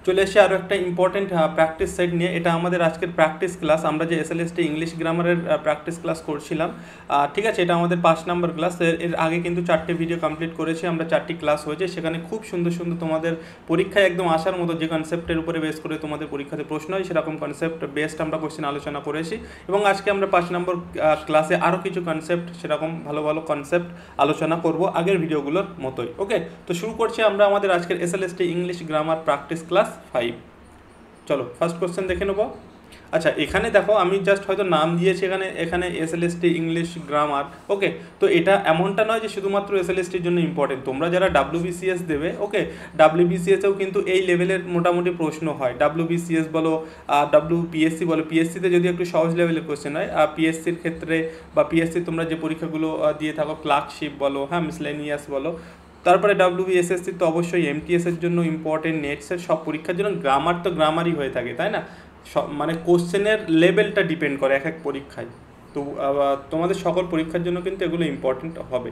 চলে এসে আরও একটা ইম্পর্টেন্ট প্র্যাকটিস সেট নিয়ে। এটা আমাদের আজকের প্র্যাকটিস ক্লাস, আমরা যে এসএলএসটি ইংলিশ গ্রামারের প্র্যাকটিস ক্লাস করছিলাম, ঠিক আছে, এটা আমাদের 5 নম্বর ক্লাস। এর আগে কিন্তু 4টে ভিডিও কমপ্লিট করেছি আমরা, 4টি ক্লাস হয়েছে, সেখানে খুব সুন্দর সুন্দর তোমাদের পরীক্ষায় একদম আসার মতো যে কনসেপ্টের উপরে বেস করে তোমাদের পরীক্ষাতে প্রশ্ন হয় সেরকম কনসেপ্ট বেসড আমরা কোশ্চেন আলোচনা করেছি। এবং আজকে আমরা 5 নম্বর ক্লাসে আরও কিছু কনসেপ্ট, সেরকম ভালো ভালো কনসেপ্ট আলোচনা করব আগের ভিডিওগুলোর মতোই। ওকে, তো শুরু করছি আমরা আমাদের আজকের SLST English grammar practice class 5। চলো ফার্স্ট কোশ্চেন দেখে নেবো। আচ্ছা, এখানে দেখো আমি জাস্ট হয়তো নাম দিয়েছি এখানে এসএলএসটি ইংলিশ গ্রামার। ওকে, তো এটা এমনটা নয় যে শুধুমাত্র এসএলএসটির জন্য ইম্পর্টেন্ট, তোমরা যারা ডাব্লিউবিসিএস দেবে, ওকে, ডাব্লিউবিসিএসেও কিন্তু এই লেভেলের মোটামুটি প্রশ্ন হয়। ডাব্লিউবিসিএস বলো, ডাব্লিউপিএসসি বলো, পিএসসিতে যদি একটু সহজ লেভেলের কোশ্চেন হয়, পিএসসির ক্ষেত্রে বা পিএসসি তোমরা যে পরীক্ষাগুলো দিয়ে থাকো, ক্লার্কশিপ বলো, হ্যাঁ, মিসলেনিয়াস বলো, তারপরে ডাব্লিউবিএসএসসি তো অবশ্যই, এমটিএসের জন্য ইম্পর্টেন্ট, নেটসের সব পরীক্ষার জন্য গ্রামার তো গ্রামারই হয়ে থাকে, তাই না? সব মানে কোশ্চেনের লেভেলটা ডিপেন্ড করে এক এক পরীক্ষায়। তো তোমাদের সকল পরীক্ষার জন্য কিন্তু এগুলো ইম্পর্টেন্ট হবে।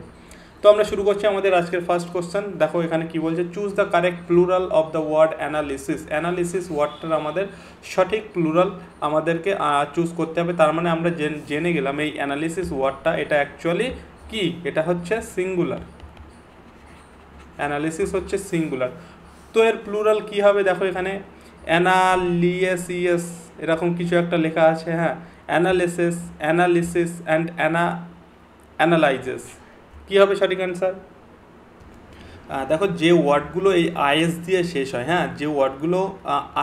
তো আমরা শুরু করছি আমাদের আজকের ফার্স্ট কোশ্চেন। দেখো এখানে কি বলছে, choose the correct plural of the word analysis. Analysis ওয়ার্ডটার আমাদের সঠিক প্লুরাল আমাদেরকে চুজ করতে হবে। তার মানে আমরা জেনে গেলাম এই অ্যানালিসিস ওয়ার্ডটা, এটা অ্যাকচুয়ালি কি, এটা হচ্ছে সিঙ্গুলার। অ্যানালিসিস হচ্ছে সিঙ্গুলার, তো এর প্লুরাল কি হবে? দেখো এখানে অ্যানালিসিস এরকম কিছু একটা লেখা আছে, হ্যাঁ, অ্যানালিসিস, অ্যানালিসিস অ্যান্ড অ্যানালাইজেস। কী হবে সঠিক অ্যান্সার? দেখো যে ওয়ার্ডগুলো এই আইএস দিয়ে শেষ হয়, হ্যাঁ, যে ওয়ার্ডগুলো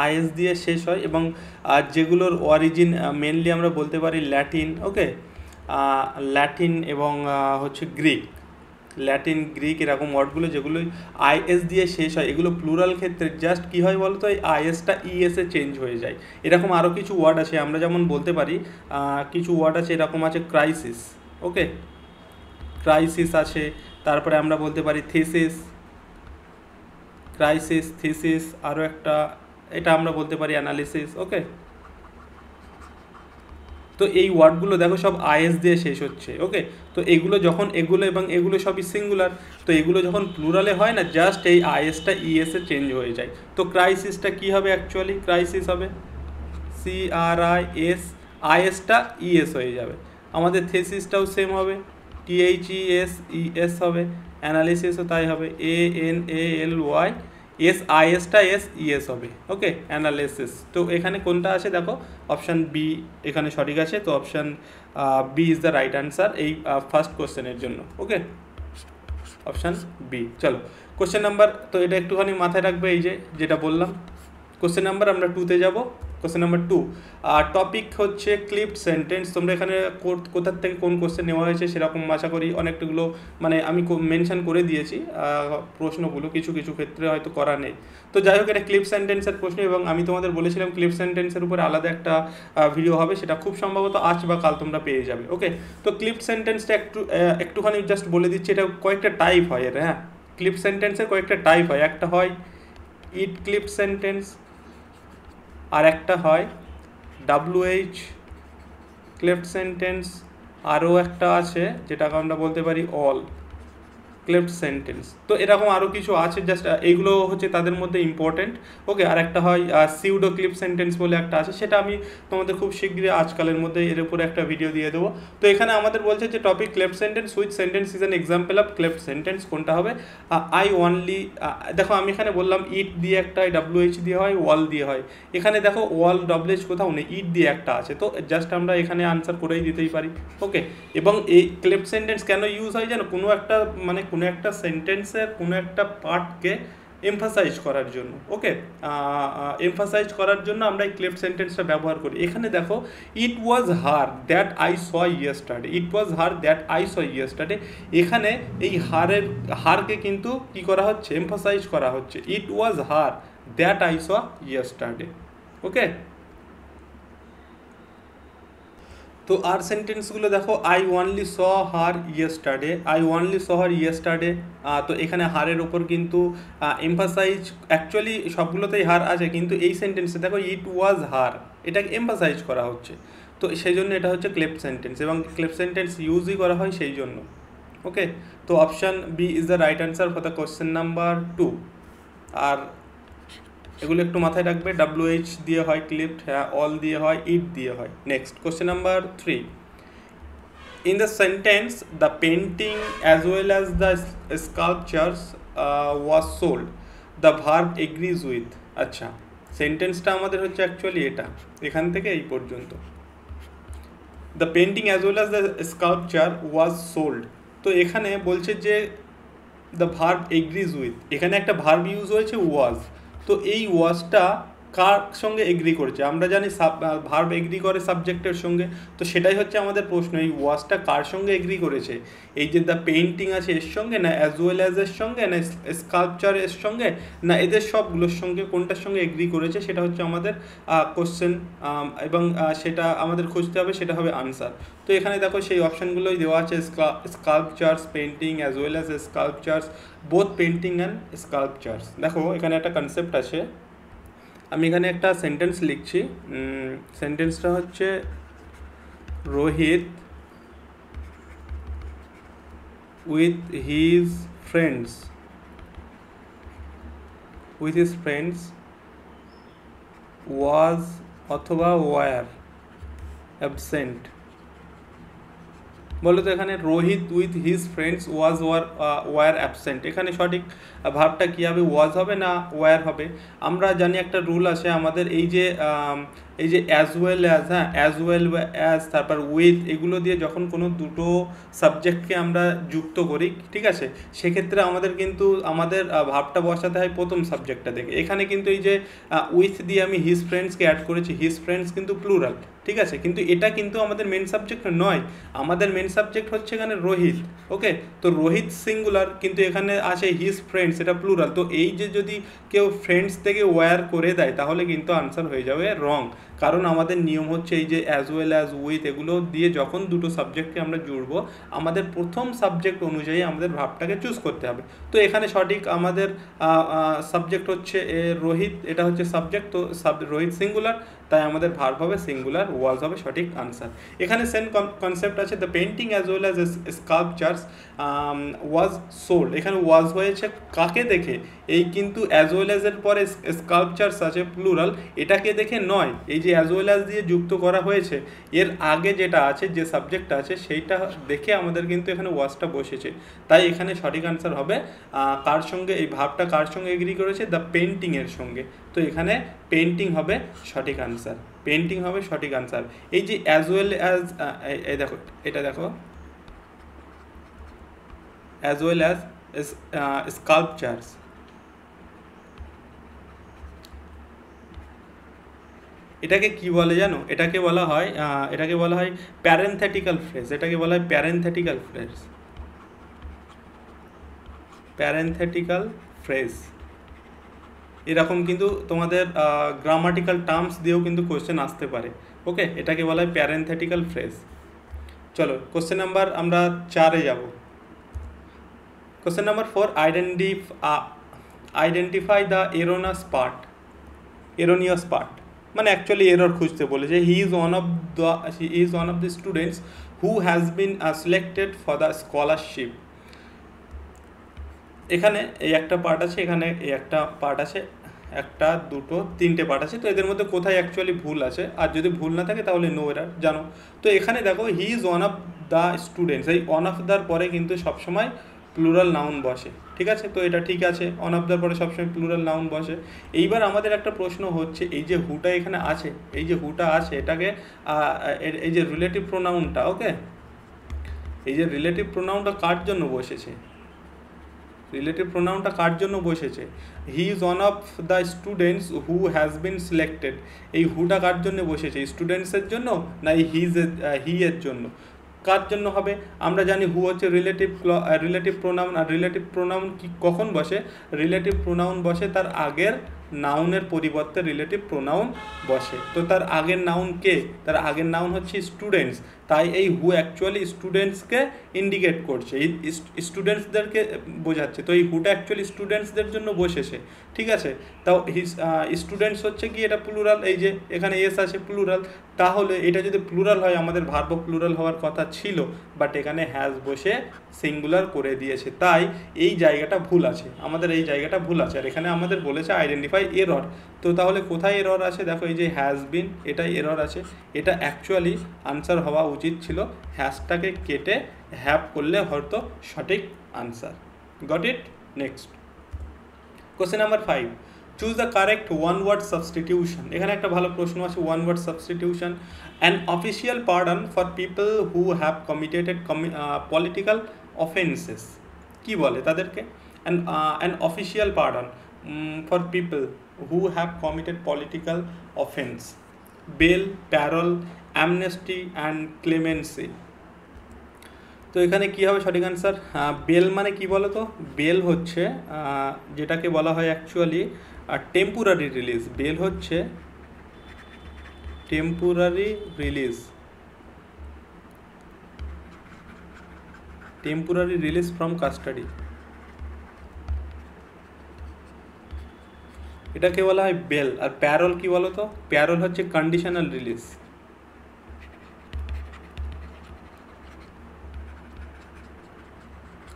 আইএস দিয়ে শেষ হয় এবং যেগুলোর অরিজিন মেনলি আমরা বলতে পারি ল্যাটিন, ওকে, ল্যাটিন এবং হচ্ছে গ্রিক, ল্যাটিন গ্রিক এরকম ওয়ার্ডগুলো যেগুলো আইএস দিয়ে শেষ হয়, এগুলো প্লুরাল ক্ষেত্রে জাস্ট কী হয় বলো তো, এই আইএসটা ইএসে চেঞ্জ হয়ে যায়। এরকম আরও কিছু ওয়ার্ড আছে, আমরা যেমন বলতে পারি কিছু ওয়ার্ড আছে এরকম আছে, ক্রাইসিস, ওকে, ক্রাইসিস আছে, তারপরে আমরা বলতে পারি থিসিস, ক্রাইসিস, থিসিস, আরও একটা এটা আমরা বলতে পারি অ্যানালিসিস, ওকে। তো এই ওয়ার্ডগুলো দেখো সব আইএস দিয়ে শেষ হচ্ছে, ওকে। তো এগুলো যখন এগুলো এবং এগুলো সবই সিঙ্গুলার, তো এগুলো যখন প্লুরালে হয় না, জাস্ট এই আইএসটা ইএসে চেঞ্জ হয়ে যায়। তো ক্রাইসিসটা কী হবে? অ্যাকচুয়ালি ক্রাইসিস হবে CRIS, আইএসটা ইএস হয়ে যাবে। আমাদের থেসিসটাও সেম হবে, THESES হবে, অ্যানালিসিসও তাই হবে, ANALY, আইএসটা ইএস হবে, ওকে, অ্যানালিসিস। তো এখানে কোনটা আছে দেখো, অপশান বি এখানে সঠিক আছে। তো option B is the right answer এই ফার্স্ট কোশ্চেনের জন্য, ওকে, অপশান বি। চলো কোশ্চেন নাম্বার, তো এটা একটুখানি মাথায় রাখবে, এই যেটা বললাম। কোশ্চেন নাম্বার আমরা 2তে যাব। কোশ্চেন নাম্বার 2, টপিক হচ্ছে ক্লিপড সেন্টেন্স। তোমরা এখানে কোথার থেকে কোন কোশ্চেন নেওয়া হয়েছে সেরকম আশা করি অনেকগুলো, মানে আমি মেনশন করে দিয়েছি প্রশ্নগুলো, কিছু কিছু ক্ষেত্রে হয়তো করা নেই। তো যাই হোক, এটা ক্লিপ সেন্টেন্সের প্রশ্ন, এবং আমি তোমাদের বলেছিলাম ক্লিপ সেন্টেন্সের উপরে আলাদা একটা ভিডিও হবে, সেটা খুব সম্ভবত আজ বা কাল তোমরা পেয়ে যাবে, ওকে। তো ক্লিপ সেন্টেন্সটা একটুখানি জাস্ট বলে দিচ্ছি, এটা কয়েকটা টাইপ হয় এর, হ্যাঁ, ক্লিপ সেন্টেন্সের কয়েকটা টাইপ হয়। একটা হয় ইট ক্লিপ সেন্টেন্স, আর একটা হয় WH ক্লিপড সেন্টেন্স, আরও একটা আছে যেটাকে আমরা বলতে পারি অল ক্লিপড সেন্টেন্স। তো এরকম আরও কিছু আছে, জাস্ট এইগুলো হচ্ছে তাদের মধ্যে ইম্পর্টেন্ট, ওকে। আর একটা হয় সিউডো ক্লিপ সেন্টেন্স বলে একটা আছে, সেটা আমি তোমাদের খুব শীঘ্রই আজকালের মধ্যে এর উপরে একটা ভিডিও দিয়ে দেবো। তো এখানে আমাদের বলছে যে topic clipped sentence, which sentence is an example of clipped sentence, কোনটা হবে? আই ওনলি, দেখো আমি এখানে বললাম ইট দিয়ে একটা, WH দিয়ে হয়, ওয়াল দিয়ে হয়। এখানে দেখো ওয়াল WH কোথাও নেই, ইট দিয়ে একটা আছে, তো জাস্ট আমরা এখানে আনসার করেই দিতেই পারি, ওকে। এবং এই ক্লিপড সেন্টেন্স কেন ইউজ হয় জানো? কোনো একটা সেন্টেন্সের কোনো একটা পার্টকে এমফাসাইজ করার জন্য, ওকে, এমফাসাইজ করার জন্য আমরা এই ক্লিপড সেন্টেন্সটা ব্যবহার করি। এখানে দেখো, it was her that I saw yesterday, it was her that I saw yesterday. এখানে এই হারকে কিন্তু কি করা হচ্ছে? এমফাসাইজ করা হচ্ছে, it was her that I saw yesterday, okay. তো আর সেন্টেন্সগুলো দেখো, I only saw her yesterday, I only saw her yesterday. তো এখানে হারের ওপর কিন্তু এমফাসাইজ, অ্যাকচুয়ালি সবগুলোতেই হার আছে, কিন্তু এই সেন্টেন্সে দেখো ইট ওয়াজ হার, এটাকে এমফাসাইজ করা হচ্ছে। তো সেই জন্য এটা হচ্ছে ক্লিপড সেন্টেন্স, এবং ক্লিপড সেন্টেন্স ইউজই করা হয় সেই জন্য, ওকে। তো option B is the right answer for the question number 2। আর এগুলো একটু মাথায় রাখবে। WH দিয়ে হয় ক্লিপড, হ্যাঁ, অল দিয়ে হয়, ইট দিয়ে হয়। Next question number 3, in the sentence the painting as well as the sculptures was sold, the verb agrees with, আচ্ছা সেন্টেন্সটা আমাদের হচ্ছে অ্যাকচুয়ালি এটা, এখান থেকে এই পর্যন্ত, the painting as well as the sculpture was sold। তো এখানে বলছে যে the verb agrees with, এখানে একটা ভার্ব ইউজ হয়েছে was, তো এই ওয়াজটা কার সঙ্গে এগ্রি করেছে? আমরা জানি ভার্ব এগ্রি করে সাবজেক্টের সঙ্গে, তো সেটাই হচ্ছে আমাদের প্রশ্ন, এই ওয়াজটা কার সঙ্গে এগ্রি করেছে? এই যে দ্য পেইন্টিং আছে এর সঙ্গে, না অ্যাজ ওয়েল অ্যাজ এর সঙ্গে, না স্কাল্পচার এর সঙ্গে, না এদের সবগুলোর সঙ্গে কোনটার সঙ্গে এগ্রি করেছে? সেটা হচ্ছে আমাদের কোশ্চেন, এবং সেটা আমাদের খুঁজতে হবে, সেটা হবে আনসার। তো এখানে দেখো সেই অপশানগুলোই দেওয়া আছে, sculptures, painting as well as sculptures, both painting and sculptures. দেখো এখানে একটা কনসেপ্ট আছে, আমি এখানে একটা সেন্টেন্স লিখছি, সেন্টেন্সটা হচ্ছে Rohit with his friends was অথবা ওয়ার অ্যাবসেন্ট। বলো তো এখানে Rohit with his friends were absent, এখানে সঠিক ভার্বটা কী হবে? ওয়াজ হবে না ওয়ার হবে? আমরা জানি একটা রুল আছে আমাদের, এই যে অ্যাজ ওয়েল অ্যাজ, হ্যাঁ, অ্যাজ ওয়েল অ্যাজ, তারপর উইথ, এগুলো দিয়ে যখন কোনো দুটো সাবজেক্টকে আমরা যুক্ত করি, ঠিক আছে, সেক্ষেত্রে আমাদের কিন্তু আমাদের ভার্বটা বসাতে হয় প্রথম সাবজেক্টটা থেকে। এখানে কিন্তু এই যে উইথ দিয়ে আমি হিজ ফ্রেন্ডসকে অ্যাড করেছি, হিজ ফ্রেন্ডস কিন্তু প্লুরাল, ঠিক আছে, কিন্তু এটা কিন্তু আমাদের মেন সাবজেক্ট নয়, আমাদের মেন সাবজেক্ট হচ্ছে এখানে রোহিত। ওকে, তো রোহিত সিঙ্গুলার, কিন্তু এখানে আছে হিজ ফ্রেন্ডস, এটা প্লুরাল। তো এই যে যদি কেউ ফ্রেন্ডস থেকে ওয়্যার করে দেয় তাহলে কিন্তু আনসার হয়ে যাবে রং, কারণ আমাদের নিয়ম হচ্ছে এই যে অ্যাজ ওয়েল অ্যাজ উইথ, এগুলো দিয়ে যখন দুটো সাবজেক্টকে আমরা জুড়বো, আমাদের প্রথম সাবজেক্ট অনুযায়ী আমাদের ভাবটাকে চুজ করতে হবে। তো এখানে সঠিক আমাদের সাবজেক্ট হচ্ছে রোহিত, এটা হচ্ছে সাবজেক্ট, তো রোহিত সিঙ্গুলার, তাই আমাদের ভার্ব হবে সিঙ্গুলার, ওয়াজ হবে সঠিক আনসার। এখানে সেম কনসেপ্ট আছে, the painting as well as sculptures was sold, এখানে ওয়াজ হয়েছে কাকে দেখে? এই কিন্তু অ্যাজ ওয়েল অ্যাজ এর পরে স্কাল্পচার্স আছে প্লুরাল, এটাকে দেখে নয়, এই যে অ্যাজ ওয়েল অ্যাজ দিয়ে যুক্ত করা হয়েছে, এর আগে যেটা আছে, যে সাবজেক্ট আছে, সেইটা দেখে আমাদের কিন্তু এখানে ওয়াজটা বসেছে, তাই এখানে সঠিক আনসার হবে কার সঙ্গে, এই ভাবটা কার সঙ্গে এগ্রি করেছে? দ্য পেন্টিংয়ের সঙ্গে, তো এখানে পেন্টিং হবে সঠিক আনসার, পেন্টিং হবে সঠিক আনসার। এই যে অ্যাজ ওয়েল অ্যাজ, এই দেখো, এটা দেখো, অ্যাজ ওয়েল অ্যাজ স্কাল্পচার্স, এটাকে কি বলে জানো? এটাকে বলা হয় প্যারেনথেটিক্যাল ফ্রেজ, এটাকে বলা হয় প্যারেনথেটিক্যাল ফ্রেজ। এরকম কিন্তু তোমাদের গ্রামাটিক্যাল টার্মস দিয়েও কিন্তু কোশ্চেন আসতে পারে। ওকে, এটাকে বলা হয় প্যারেনথেটিক্যাল ফ্রেজ। চলো কোশ্চেন নাম্বার আমরা 4-এ যাব। Question number 4, identify the erroneous part, মানে অ্যাকচুয়ালি এরর খুঁজতে বলেছে। He is one of the students who has been selected for the scholarship. এখানে এই একটা পার্ট আছে, এখানে এই একটা পার্ট আছে, একটা দুটো তিনটে পার্ট আছে, তো এদের মধ্যে কোথায় অ্যাকচুয়ালি ভুল আছে, আর যদি ভুল না থাকে তাহলে নো এরার, জানো। তো এখানে দেখো হি is one of the students, এই ওয়ান অফ দ্যার পরে কিন্তু সবসময় প্লুরাল নাউন বসে, ঠিক আছে, তো এটা ঠিক আছে, ওয়ান অফ দ্যার পরে সবসময় প্লুরাল নাউন বসে। এইবার আমাদের একটা প্রশ্ন হচ্ছে, এই যে হুটা এখানে আছে, এই যে হুটা আছে, এটাকে এই যে রিলেটিভ প্রোনাউনটা, ওকে, এই যে রিলেটিভ প্রোনাউনটা কার জন্য বসেছে? রিলেটিভ প্রোনাউনটা কার জন্য বসেছে? হি is one of the students who has been selected, এই হুটা কার জন্য বসেছে? স্টুডেন্টসের জন্য না হি এর জন্য? কার জন্য হবে? আমরা জানি হু হচ্ছে রিলেটিভ প্রোনাউন, আর রিলেটিভ প্রোনাউন কি কখন বসে? রিলেটিভ প্রোনাউন বসে তার আগের নাউনের পরিবর্তে রিলেটিভ প্রোনাউন বসে। তো তার আগের নাউন কে? তার আগের নাউন হচ্ছে স্টুডেন্টস, তাই এই হু অ্যাকচুয়ালি স্টুডেন্টসকে ইন্ডিকেট করছে, এই স্টুডেন্টসদেরকে বোঝাচ্ছে, তো এই হুটা অ্যাকচুয়ালি স্টুডেন্টসদের জন্য বসেছে, ঠিক আছে। তাও স্টুডেন্টস হচ্ছে কি, এটা প্লুরাল, এই যে এখানে এস আছে প্লুরাল, তাহলে এটা যদি প্লুরাল হয়, আমাদের ভার্ব প্লুরাল হওয়ার কথা ছিল, বাট এখানে হ্যাজ বসে সিঙ্গুলার করে দিয়েছে, তাই এই জায়গাটা ভুল আছে, আমাদের এই জায়গাটা ভুল আছে। আর এখানে আমাদের বলেছে আইডেন্টিফাই এরর, তো তাহলে কোথায় এরর আছে? দেখো এই যে হ্যাজ বিন, এটাই এরর আছে। এটা অ্যাকচুয়ালি আনসার হওয়া উচিত ছিল হ্যাজটাকে কেটে হ্যাভ করলে হয়তো সঠিক answer. Got it? Next question number 5, choose the correct one word substitution. এখানে একটা ভালো প্রশ্ন আছে, one word substitution. An official pardon for people who have committed political offences, কি বলে তাদেরকে? An official pardon for people who have committed political offence, bail, parole, amnesty and clemency. তো এখানে কী হবে সঠিক আনসার? বেল মানে কি বলো তো? বেল হচ্ছে যেটাকে বলা হয় অ্যাকচুয়ালি টেম্পোরারি রিলিজ। বেল হচ্ছে temporary release, temporary release from custody, এটাকে বলা হয় বেল। আর প্যারোল কি বলো তো? প্যারোল হচ্ছে conditional release.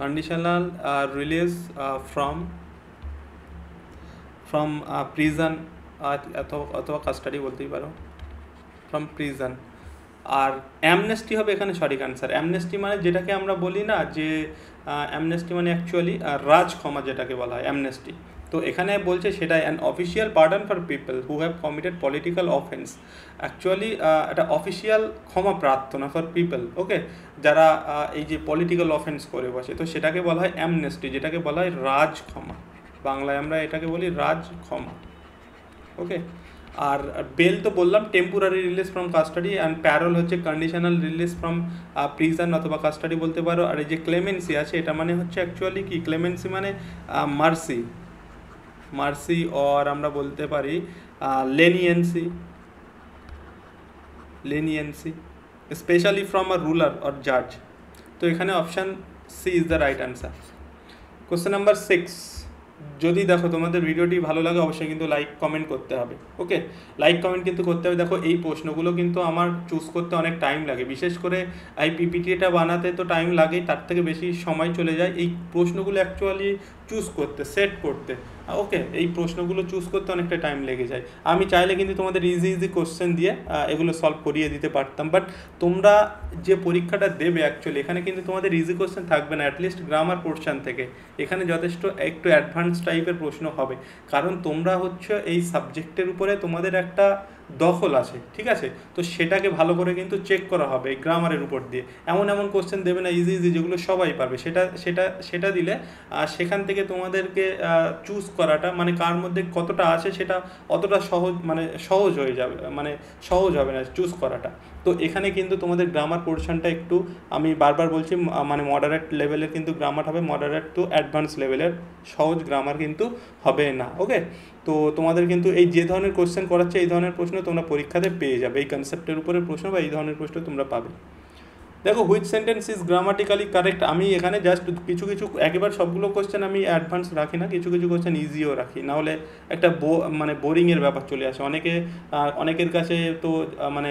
Conditional release from prison অথবা কাস্টাডি বলতেই পারো, ফ্রম প্রিজন। আর অ্যামনেস্টি হবে এখানে সঠিক আনসার। অ্যামনেস্টি মানে যেটাকে আমরা বলি না যে অ্যামনেস্টি মানে অ্যাকচুয়ালি রাজক্ষমা যেটাকে বলা হয় অ্যামনেস্টি। তো এখানে বলছে সেটাই an official pardon for people who have committed political offence. Actually এটা অফিসিয়াল ক্ষমা প্রার্থনা ফর পিপল, ওকে, যারা এই যে পলিটিক্যাল অফেন্স করে বসে, তো সেটাকে বলা হয় অ্যামনেস্টি, যেটাকে বলা হয় রাজক্ষমা। বাংলায় আমরা এটাকে বলি রাজক্ষমা, ওকে। আর বেল তো বললাম temporary release from custody, and parole হচ্ছে কন্ডিশনাল রিলিজ ফ্রম প্রিজন অথবা কাস্টাডি বলতে পারো। আর এই যে ক্লেমেন্সি আছে, এটা মানে হচ্ছে অ্যাকচুয়ালি কি? ক্লেমেন্সি মানে মার্সি, মার্সি, অর আমরা বলতে পারি leniency, leniency specially from a ruler or জাজ। তো এখানে option C is the right answer. Question number 6, যদি দেখো তোমাদের ভিডিওটি ভালো লাগে অবশ্যই কিন্তু লাইক কমেন্ট করতে হবে, ওকে, লাইক কমেন্ট কিন্তু করতে হবে। দেখো এই প্রশ্নগুলো কিন্তু আমার চুজ করতে অনেক টাইম লাগে, বিশেষ করে এই পিপিটিটা বানাতে তো টাইম লাগেই, তার থেকে বেশি সময় চলে যায় এই প্রশ্নগুলো অ্যাকচুয়ালি চুজ করতে, সেট করতে, ওকে। এই প্রশ্নগুলো চুজ করতে অনেকটা টাইম লেগে যায়। আমি চাইলে কিন্তু তোমাদের ইজি ইজি কোশ্চেন দিয়ে এগুলো সলভ করিয়ে দিতে পারতাম, বাট তোমরা যে পরীক্ষাটা দেবে অ্যাকচুয়ালি এখানে কিন্তু তোমাদের ইজি কোশ্চেন থাকবে না, অ্যাটলিস্ট গ্রামার পোর্শন থেকে। এখানে যথেষ্ট একটু অ্যাডভান্স টাইপের প্রশ্ন হবে, কারণ তোমরা হচ্ছে এই সাবজেক্টের উপরে তোমাদের একটা দখল আছে, ঠিক আছে? তো সেটাকে ভালো করে কিন্তু চেক করা হবে এই গ্রামারের উপর দিয়ে। এমন এমন কোশ্চেন দেবে না ইজি ইজি যেগুলো সবাই পারবে, সেটা দিলে সেখান থেকে তোমাদেরকে চুজ করাটা মানে কার মধ্যে কতটা আছে সেটা অতটা সহজ হয়ে যাবে, মানে সহজ হবে না চুজ করাটা। তো এখানে কিন্তু তোমাদের গ্রামার পোর্শনটা একটু, আমি বারবার বলছি, মানে মডারেট লেভেলের কিন্তু গ্রামার হবে, মডারেট টু অ্যাডভান্স লেভেলের, সহজ গ্রামার কিন্তু হবে না, ওকে। তো তোমাদের কিন্তু এই যে ধরনের কোশ্চেন করাচ্ছে এই ধরনের প্রশ্ন তোমরা পরীক্ষাতে পেয়ে যাবে, এই কনসেপ্টের উপরে প্রশ্ন বা এই ধরনের প্রশ্ন তোমরা পাবে। দেখো which sentence is grammatically correct, আমি এখানে জাস্ট কিছু কিছু একেবারে সবগুলো কোশ্চেন আমি অ্যাডভান্স রাখি না, কিছু কিছু কোশ্চেন ইজিও রাখি, নাহলে একটা মানে বোরিংয়ের ব্যাপার চলে আসে। অনেকের কাছে তো মানে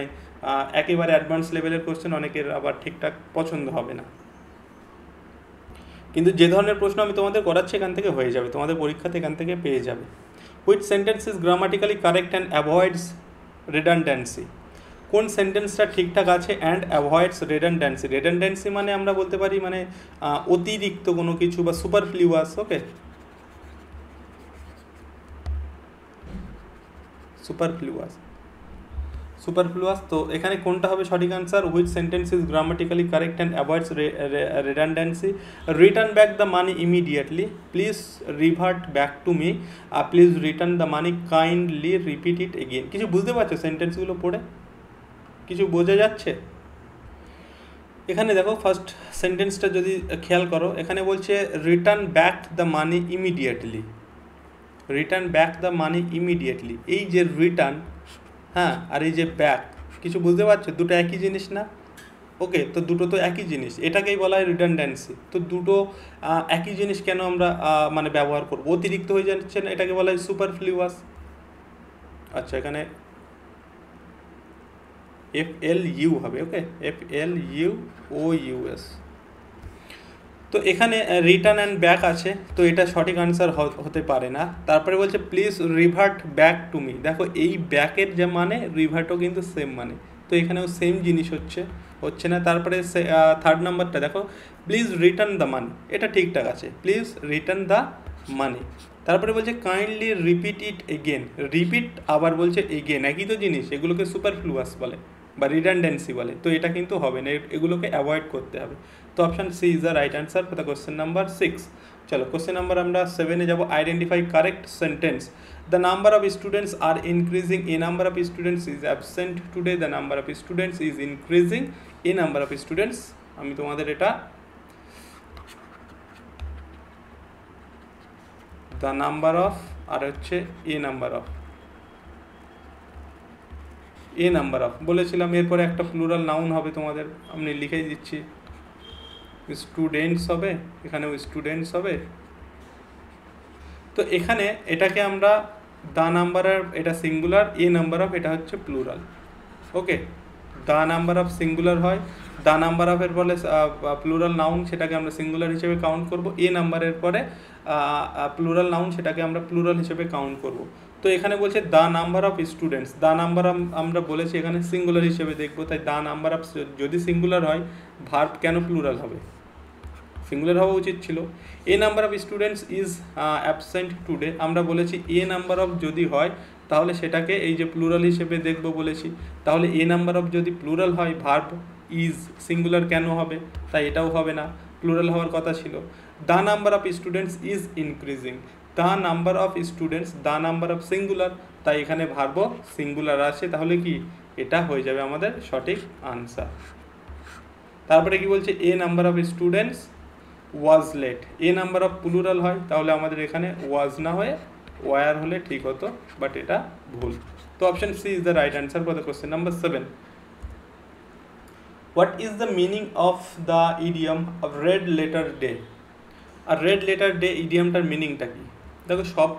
একেবারে অ্যাডভান্স লেভেলের কোশ্চেন অনেকের আবার ঠিকঠাক পছন্দ হবে না, কিন্তু যে ধরনের প্রশ্ন আমি তোমাদের করাচ্ছি এখান থেকে হয়ে যাবে, তোমাদের পরীক্ষাতে এখান থেকে পেয়ে যাবে। Which sentence is grammatically correct and avoids redundancy, কোন সেন্টেন্সটা ঠিকঠাক আছে অ্যান্ড অ্যাভয়েডস রিডান্ডেন্সি। রিডান্ডেন্সি মানে আমরা বলতে পারি মানে অতিরিক্ত কোনো কিছু বা সুপারফ্লুয়াস, ওকে, সুপারফ্লুয়াস। তো এখানে কোনটা হবে সঠিক answer? Which sentence is grammatically correct and avoids redundancy. Return back the money immediately, please revert back to me, please return the money, kindly repeat it again. কিছু বুঝতে পারছো সেন্টেন্সগুলো পড়ে? কিছু বোঝা যাচ্ছে? এখানে দেখো ফার্স্ট সেন্টেন্সটা যদি খেয়াল করো, এখানে বলছে return back the money immediately, return back the money immediately. এই যে রিটার্ন, হ্যাঁ, আর এই যে ব্যাক, কিছু বুঝতে পারছো? দুটো একই জিনিস না, ওকে। তো দুটো তো একই জিনিস, এটাকেই বলা হয় রিডান্ডেন্সি। তো দুটো একই জিনিস কেন আমরা মানে ব্যবহার করবো? অতিরিক্ত হয়ে যাচ্ছে না, এটাকে বলা হয় সুপারফ্লুয়াস। আচ্ছা, এখানে FLU হবে, ওকে, FLUOUS। তো এখানে রিটার্ন অ্যান্ড ব্যাক আছে, তো এটা সঠিক আনসার হতে পারে না। তারপরে বলছে please revert back to me. দেখো এই ব্যাকের যে মানে, রিভার্টও কিন্তু সেম মানে, তো এখানেও সেম জিনিস হচ্ছে না। তারপরে থার্ড নাম্বারটা দেখো, প্লিজ রিটার্ন দ্য মানি, এটা ঠিকঠাক আছে, প্লিজ রিটার্ন দ্য মানি। তারপরে বলছে kindly repeat it again, repeat আবার বলছে এগেন, একই তো জিনিস, এগুলোকে সুপারফ্লুয়াস বলে বা রিডান্ডেন্সি বলে, তো এটা কিন্তু হবে না, এগুলোকে অ্যাভয়েড করতে হবে। তো option C is the right answer for the question number 6। চলো কোশ্চেন নাম্বার আমরা 7-এ যাবো। Identify correct sentence. The number of students are increasing, a number of students is absent today, the number of students is increasing, a number of students, আমি তোমাদের এটা the number of আর হচ্ছে এ number of বলেছিলাম। এরপরে একটা plural noun হবে তোমাদের, আমি লিখেই দিচ্ছি, স্টুডেন্টস হবে, এখানেও স্টুডেন্টস হবে। তো এখানে এটাকে আমরা দ্য নাম্বারের, এটা সিঙ্গুলার, এ নাম্বার অফ এটা হচ্ছে plural, okay. The number of singular হয়, দ্য নাম্বার অফ এর বলে প্লুরাল নাউন, সেটাকে আমরা সিঙ্গুলার হিসেবে কাউন্ট করব। এ নাম্বারের পরে প্লুরাল নাউন, সেটাকে আমরা প্লুরাল হিসেবে কাউন্ট করব। তো এখানে বলছে the number of students, the number আমরা বলেছি এখানে সিঙ্গুলার হিসেবে দেখবো, তাই দ্য নাম্বার অফ যদি সিঙ্গুলার হয়, ভার্ব কেন প্লুরাল হবে, সিঙ্গুলার হওয়া উচিত ছিল। A number of students is absent today, আমরা বলেছি এ নাম্বার অফ যদি হয় তাহলে সেটাকে এই যে প্লুরাল হিসেবে দেখব বলেছি, তাহলে এ নাম্বার অফ যদি প্লুরাল হয়, ভার্ব ইজ সিঙ্গুলার কেন হবে, তাই এটাও হবে না, প্লুরাল হওয়ার কথা ছিল। The number of students is increasing, the number of students, the number of singular, তাই এখানে ভার্ব সিঙ্গুলার আছে, তাহলে কি এটা হয়ে যাবে আমাদের সঠিক আনসার। তারপরে কি বলছে, a number of students was late, a number of plural হয়, তাহলে আমাদের এখানে ওয়াজ না হয়ে ওয়ার হলে ঠিক হতো, বাট এটা ভুল। তো option C is the right answer for the question number 7। What is the meaning of the idiom of red letter day? আর রেড লেটার ডে ইডিয়ামটার মিনিংটা কি? দেখো সব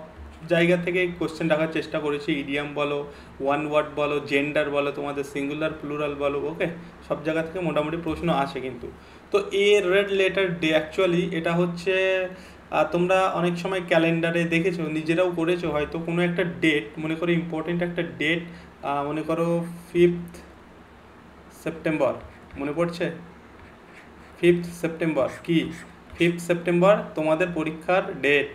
জায়গা থেকে কোশ্চেন রাখার চেষ্টা করেছি, ইডিয়াম বলো, ওয়ান ওয়ার্ড বলো, জেন্ডার বলো, তোমাদের সিঙ্গুলার প্লুরাল বলো, ওকে, সব জায়গা থেকে মোটামুটি প্রশ্ন আসে কিন্তু। তো a red letter day actually এটা হচ্ছে, তোমরা অনেক সময় ক্যালেন্ডারে দেখেছো, নিজেরাও করেছো হয়তো, কোনো একটা ডেট মনে করো, ইম্পর্টেন্ট একটা ডেট, মনে করো 5th সেপ্টেম্বর, মনে পড়ছে 5th সেপ্টেম্বর, কি 5th সেপ্টেম্বর তোমাদের পরীক্ষার ডেট,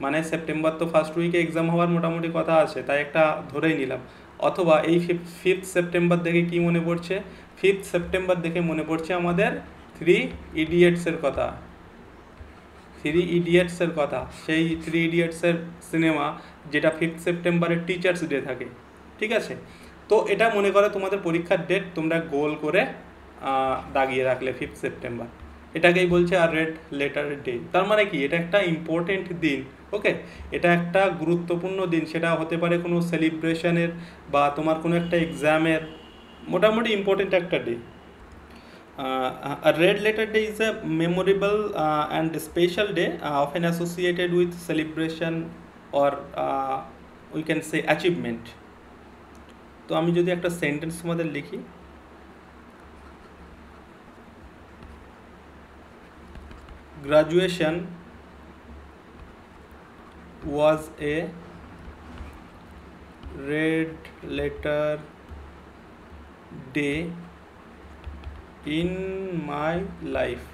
মানে সেপ্টেম্বর তো ফার্স্ট উইকে এক্সাম হওয়ার মোটামুটি কথা আছে, তাই একটা ধরেই নিলাম। অথবা এই 5th সেপ্টেম্বর দেখে কি মনে পড়ছে, 5th সেপ্টেম্বর দেখে মনে পড়ছে আমাদের 3 ইডিয়েটসের কথা, 3 ইডিয়েটসের কথা, সেই 3 ইডিয়েটসের সিনেমা, যেটা 5th সেপ্টেম্বরের টিচার্স ডে থাকে, ঠিক আছে। তো এটা মনে করো তোমাদের পরীক্ষার ডেট, তোমরা গোল করে দাগিয়ে রাখলে 5th সেপ্টেম্বর, এটাকেই বলছে আর রেড লেটার ডে। তার মানে কি, এটা একটা ইম্পর্টেন্ট দিন, ওকে, এটা একটা গুরুত্বপূর্ণ দিন, সেটা হতে পারে কোনো সেলিব্রেশনের বা তোমার কোনো একটা এক্সামের, মোটামুটি ইম্পর্টেন্ট একটা day. A red letter day is a memorable and special day, often associated with celebration or we can say achievement. তো আমি যদি একটা সেন্টেন্স তোমাদের লিখি, graduation was a red letter day in my life.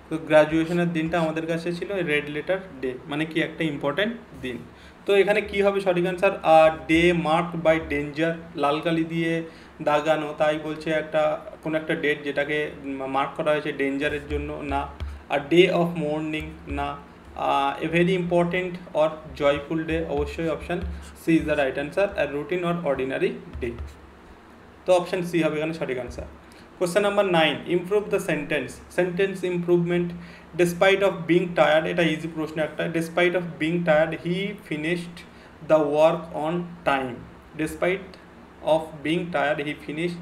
তো গ্রাজুয়েশনের দিনটা আমাদের কাছে ছিল রেড লেটার ডে, মানে কি একটা ইম্পর্টেন্ট দিন। তো এখানে কি হবে সঠিক answer, day marked by danger, লাল কালি দিয়ে দাগানো, তাই বলছে একটা কোনো একটা ডেট যেটাকে মার্ক করা হয়েছে ডেঞ্জারের জন্য, না। আর ডে অফ মর্নিং, না। A very important or joyful day, অবশ্যই option C is the right answer. আর রুটিন অর অর্ডিনারি ডে, তো অপশান সি হবে এখানে সঠিক answer. Question number 9, improve the sentence. Sentence improvement. Despite of being tired, এটা easy প্রশ্ন একটা। Despite of being tired, he finished the work on time. Despite of being tired, he finished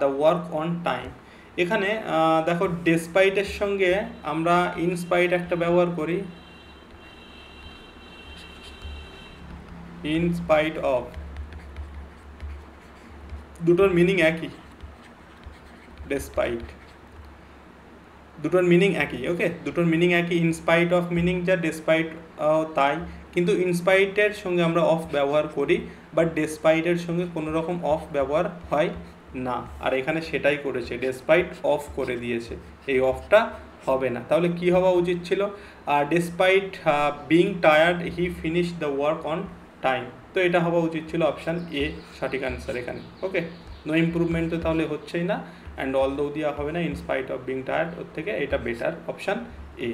the work on time. এখানে দেখো despite এর সঙ্গে আমরা in spite একটা ব্যবহার করি, in spite of, দুটোর মিনিং একই, ডেসপাইট, দুটোর মিনিং একই। ওকে, দুটোর মিনিং একই। ইনস্পাইট অফ মিনিং যা, ডেসপাইট তাই, কিন্তু ইনস্পাইটের সঙ্গে আমরা অফ ব্যবহার করি, বাট ডেসপাইটের সঙ্গে কোনো রকম অফ ব্যবহার হয় না। আর এখানে সেটাই করেছে, ডেসপাইট অফ করে দিয়েছে, এই অফটা হবে না। তাহলে কি হওয়া উচিত ছিল? Despite being tired he finish the work on time. তো এটা হওয়া উচিত ছিল অপশান এ সঠিক অ্যান্সার এখানে। ওকে, নো ইম্প্রুভমেন্ট তো তাহলে হচ্ছেই না, অ্যান্ড অল দো দেওয়া হবে না, ইনস্পাইট অফ বিং টায়ার্ড, ওর থেকে এটা বেটার, অপশান এ।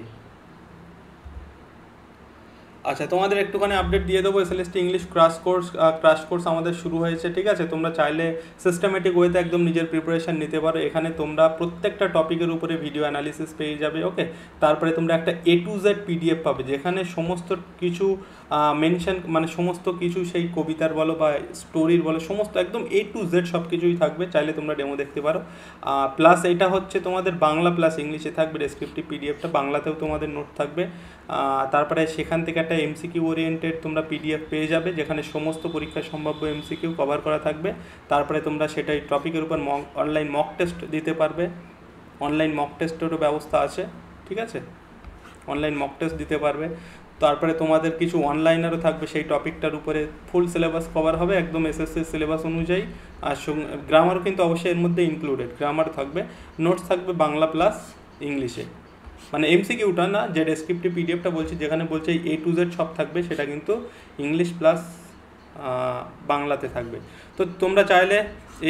আচ্ছা, তোমাদের একটুখানি আপডেট দিয়ে দেবো, এসএলএসটি ইংলিশ ক্রাশ কোর্স আমাদের শুরু হয়েছে, ঠিক আছে? তোমরা চাইলে সিস্টেমেটিক ওয়েতে একদম নিজের প্রিপারেশান নিতে পারো। এখানে তোমরা প্রত্যেকটা টপিকের উপরে ভিডিও অ্যানালিসিস পেয়ে যাবে। ওকে, তারপরে তোমরা একটা A to Z PDF পাবে, যেখানে সমস্ত কিছু মেনশন, মানে সমস্ত কিছু সেই কবিতার বলো বা স্টোরির বলো, সমস্ত একদম A to Z সব কিছুই থাকবে, চাইলে তোমরা ডেমো দেখতে পারো। প্লাস এটা হচ্ছে তোমাদের বাংলা প্লাস ইংলিশে থাকবে ডেসক্রিপটিভ পিডিএফটা, বাংলাতেও তোমাদের নোট থাকবে। তারপরে সেখান থেকে একটা এমসিকিউ ওরিয়েন্টেড তোমরা পিডিএফ পেয়ে যাবে, যেখানে সমস্ত পরীক্ষার সম্ভাব্য এমসিকিউ কভার করা থাকবে। তারপরে তোমরা সেটাই টপিকের উপর অনলাইন মক টেস্ট দিতে পারবে, অনলাইন মক টেস্টেরও ব্যবস্থা আছে, ঠিক আছে? অনলাইন মক টেস্ট দিতে পারবে। তারপরে তোমাদের কিছু অনলাইনারও থাকবে, সেই টপিকটার উপরে ফুল সিলেবাস কভার হবে একদম এসএসসি সিলেবাস অনুযায়ী। আর গ্রামারও কিন্তু অবশ্যই এর মধ্যে ইনক্লুডেড, গ্রামার থাকবে, নোটস থাকবে বাংলা প্লাস ইংলিশে। মানে এমসিকিউটা না, যে ডেসক্রিপটিভ পিডিএফটা বলছি, যেখানে বলছে A to Z সব থাকবে, সেটা কিন্তু ইংলিশ প্লাস বাংলাতে থাকবে। তো তোমরা চাইলে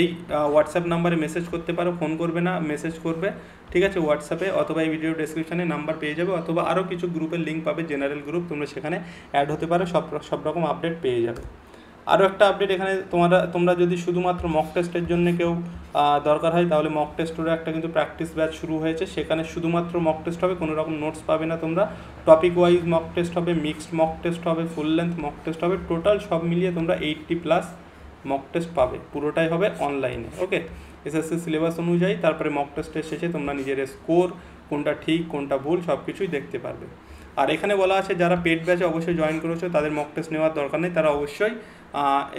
এই হোয়াটসঅ্যাপ নাম্বারে মেসেজ করতে পারো, ফোন করবে না, মেসেজ করবে, ঠিক আছে? হোয়াটসঅ্যাপে, অথবা এই ভিডিও ডেসক্রিপশানে নাম্বার পেয়ে যাবে, অথবা আরও কিছু গ্রুপের লিঙ্ক পাবে, জেনারেল গ্রুপ, তোমরা সেখানে অ্যাড হতে পারো, সব রকম আপডেট পেয়ে যাবে। আরও একটা আপডেট এখানে, তোমরা যদি শুধুমাত্র মক টেস্টের জন্য কেউ দরকার হয়, তাহলে মক টেস্টেরও একটা কিন্তু প্র্যাকটিস ব্যাচ শুরু হয়েছে, সেখানে শুধুমাত্র মক টেস্ট হবে, কোনো রকম নোটস পাবে না তোমরা। টপিক ওয়াইজ মক টেস্ট হবে, মিক্সড মক টেস্ট হবে, ফুল লেন্থ মক টেস্ট হবে, টোটাল সব মিলিয়ে তোমরা 80+ মক টেস্ট পাবে, পুরোটাই হবে অনলাইনে। ওকে, এসএসসি সিলেবাস অনুযায়ী। তারপরে মক টেস্টের শেষে তোমরা নিজের স্কোর, কোনটা ঠিক কোনটা ভুল, সব কিছুই দেখতে পারবে। আর এখানে বলা আছে যারা পেড ব্যাচে অবশ্যই জয়েন করেছো, তাদের মক টেস্ট নেওয়ার দরকার নেই, তারা অবশ্যই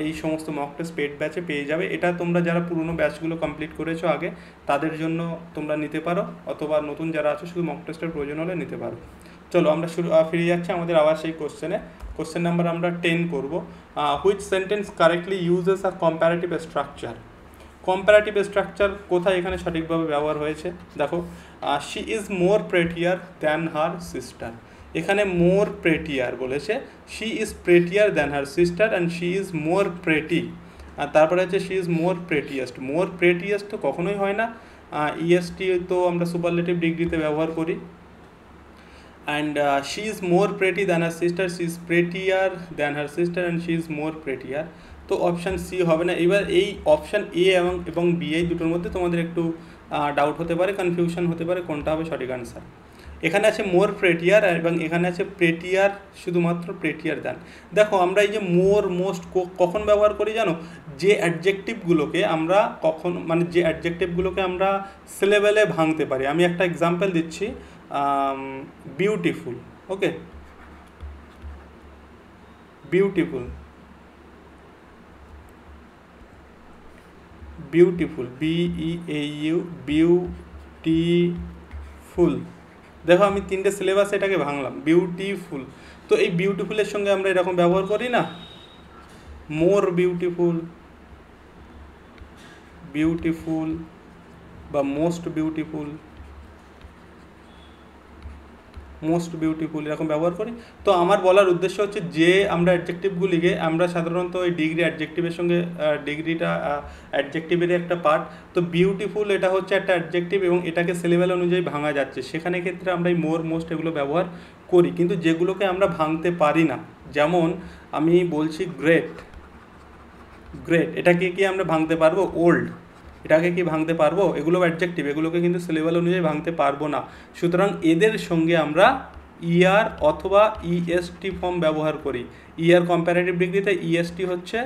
এই সমস্ত মক টেস্ট পেড ব্যাচে পেয়ে যাবে। এটা তোমরা যারা পুরনো ব্যাচগুলো কমপ্লিট করেছো আগে, তাদের জন্য তোমরা নিতে পারো, অথবা নতুন যারা আছো শুধু মক টেস্টের প্রয়োজন হলে নিতে পারো। চলো আমরা ফিরে যাচ্ছি আমাদের আবার সেই কোশ্চেনে। কোশ্চেন নাম্বার আমরা 10 করব। Which sentence correctly uses a comparative structure? Comparative structure কোথায় এখানে সঠিকভাবে ব্যবহার হয়েছে? দেখো, she is more prettier than her sister. এখানে মোর প্রেটিয়ার বলেছে, she is prettier than her sister and she is more pretty. আর তারপরে হচ্ছে শি ইজ মোর প্রেটিয়েস্ট। মোর প্রেটিয়েস্ট তো কখনোই হয় না, ইএসটি তো আমরা সুপারলেটিভ ডিগ্রিতে ব্যবহার করি। And she is more pretty than her sister, she is prettier than her sister and she is more prettier. তো অপশান সি হবে না। এবার এই অপশান এ এবং বি, এই দুটোর মধ্যে তোমাদের একটু ডাউট হতে পারে, কনফিউশন হতে পারে, কোনটা হবে সঠিক আনসার। এখানে আছে মোর প্রেটিয়ার এবং এখানে আছে প্রেটিয়ার, শুধুমাত্র প্রেটিয়ার দেন। দেখো, আমরা এই যে মোর, মোস্ট কখন ব্যবহার করি জানো? যে অ্যাডজেক্টিভগুলোকে আমরা মানে যে অ্যাডজেক্টিভগুলোকে আমরা সিলেবেলে ভাঙতে পারি। আমি একটা এক্সাম্পল দিচ্ছি, বিউটিফুল। ওকে, বিউটিফুল, বিউটিফুল, BEAU, বিউটিফুল। দেখো, আমি 3টে সিলেবাস এটাকে ভাঙলাম, বিউটিফুল। তো এই বিউটিফুলের সঙ্গে আমরা এরকম ব্যবহার করি না, মোর বিউটিফুল, বিউটিফুল বা মোস্ট বিউটিফুল, মোস্ট বিউটিফুল এরকম ব্যবহার করি। তো আমার বলার উদ্দেশ্য হচ্ছে যে আমরা অ্যাডজেক্টিভগুলিকে আমরা সাধারণত ওই ডিগ্রি অ্যাডজেক্টিভের সঙ্গে, ডিগ্রিটা অ্যাডজেক্টিভের একটা পার্ট, তো বিউটিফুল এটা হচ্ছে একটা অ্যাডজেক্টিভ এবং এটাকে সিলেবেল অনুযায়ী ভাঙা যাচ্ছে, সেখানে ক্ষেত্রে আমরা এই মোর, মোস্ট এগুলো ব্যবহার করি। কিন্তু যেগুলোকে আমরা ভাঙতে পারি না, যেমন আমি বলছি গ্রেট, গ্রেট, এটাকে কি আমরা ভাঙতে পারবো? ওল্ড, এটাকে কি ভাঙতে পারবো? এগুলো অ্যাডজেক্টিভ, এগুলোকে কিন্তু সিলেবেল অনুযায়ী ভাঙতে পারবো না। সুতরাং এদের সঙ্গে আমরা ইআর অথবা ইএসটি ফর্ম ব্যবহার করি। ইআর কম্প্যারেটিভ ডিগ্রিতে, ইএসটি হচ্ছে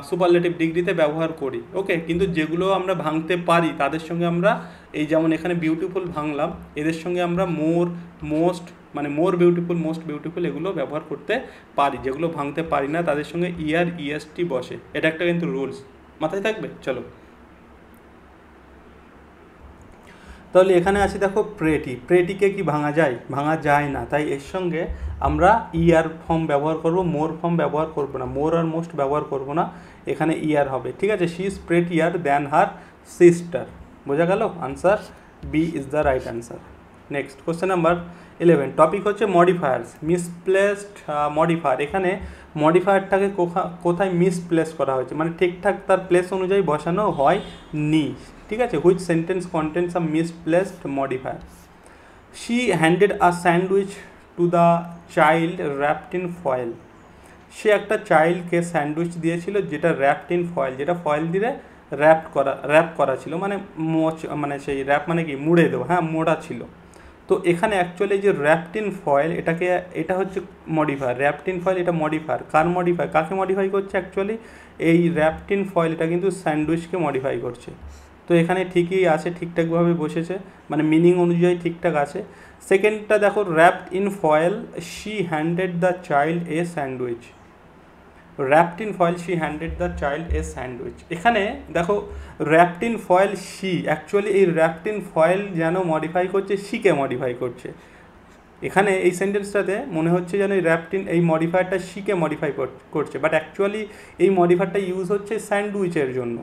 সুপারলেটিভ ডিগ্রিতে ব্যবহার করি। ওকে, কিন্তু যেগুলো আমরা ভাঙতে পারি তাদের সঙ্গে আমরা, এই যেমন এখানে বিউটিফুল ভাঙলাম, এদের সঙ্গে আমরা মোর, মোস্ট, মানে মোর বিউটিফুল, মোস্ট বিউটিফুল এগুলো ব্যবহার করতে পারি। যেগুলো ভাঙতে পারি না তাদের সঙ্গে ইআর, ইএসটি বসে, এটা একটা কিন্তু রুলস। মাথায় থাকবে। চলো, তাহলে এখানে আছে দেখো প্রেটিকে কি ভাঙা যায়? ভাঙা যায় না, তাই এর সঙ্গে আমরা ইয়ার ফর্ম ব্যবহার করব, মোর ফর্ম ব্যবহার করব না, মোর আর মোস্ট ব্যবহার করব না, এখানে ইয়ার হবে। ঠিক আছে, she is prettier than her sister. বোঝা গেল? Answer B is the right answer. Next question number 11, topic হচ্ছে মডিফায়ার্স, মিসপ্লেসড মডিফায়ার। এখানে মডিফায়ারটাকে কোথায় মিসপ্লেস করা হয়েছে, মানে ঠিকঠাক তার প্লেস অনুযায়ী বসানো হয় নি। ঠিক আছে, which sentence contents a misplaced modifier. She handed a sandwich to the child wrapped in foil. সে একটা চাইল্ডকে স্যান্ডউইচ দিয়েছিল যেটা র্যাপড ইন ফয়েল, যেটা ফয়েল দিয়ে র্যাপ করা ছিল, মানে মানে সেই র্যাপ মানে কি মুড়ে দেবো, হ্যাঁ মোড়া ছিল। তো এখানে অ্যাকচুয়ালি যে র্যাপড ইন ফয়েল এটা হচ্ছে মডিফায়ার, র্যাপড ইন ফয়েল এটা মডিফায়ার। কার মডিফায়ার, কাকে মডিফাই করছে? অ্যাকচুয়ালি এই র্যাপড ইন ফয়েল এটা কিন্তু স্যান্ডউইচকে মডিফাই করছে। তো এখানে ঠিকই আছে, ঠিকঠাকভাবে বসেছে, মানে মিনিং অনুযায়ী ঠিকঠাক আছে। সেকেন্ডটা দেখো, wrapped in foil she handed the child A sandwich. Wrapped in foil she handed the child A sandwich. এখানে দেখো wrapped in foil she, actually এই র্যাপড ইন ফয়েল যেন মডিফাই করছে শিকে মডিফাই করছে। এখানে এই সেন্টেন্সটাতে মনে হচ্ছে যেন এই র্যাপড ইন এই মডিফায়ারটা শিকে মডিফাই করছে, বাট অ্যাকচুয়ালি এই মডিফায়ারটা ইউজ হচ্ছে স্যান্ডউইচের জন্য।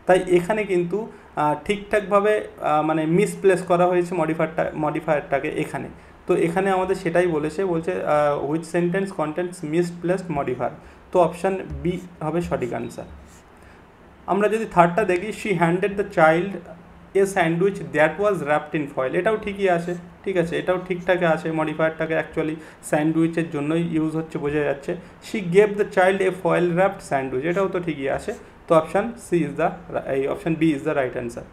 তাই এখানে কিন্তু ঠিকঠাকভাবে মানে মিসপ্লেস করা হয়েছে মডিফায়ারটাকে এখানে। তো এখানে আমাদের সেটাই বলছে which sentence contents misplaced modifier. তো অপশান বি হবে সঠিক আনসার। আমরা যদি থার্ডটা দেখি, she handed the child A sandwich that was wrapped in foil. এটাও ঠিকই আছে, ঠিক আছে, এটাও ঠিকঠাক আছে। মডিফায়ারটাকে অ্যাকচুয়ালি স্যান্ডউইচের জন্যই ইউজ হচ্ছে, বোঝা যাচ্ছে। She gave the child a foil wrapped sandwich, এটাও তো ঠিকই আছে। তো option C is the option B is the right answer.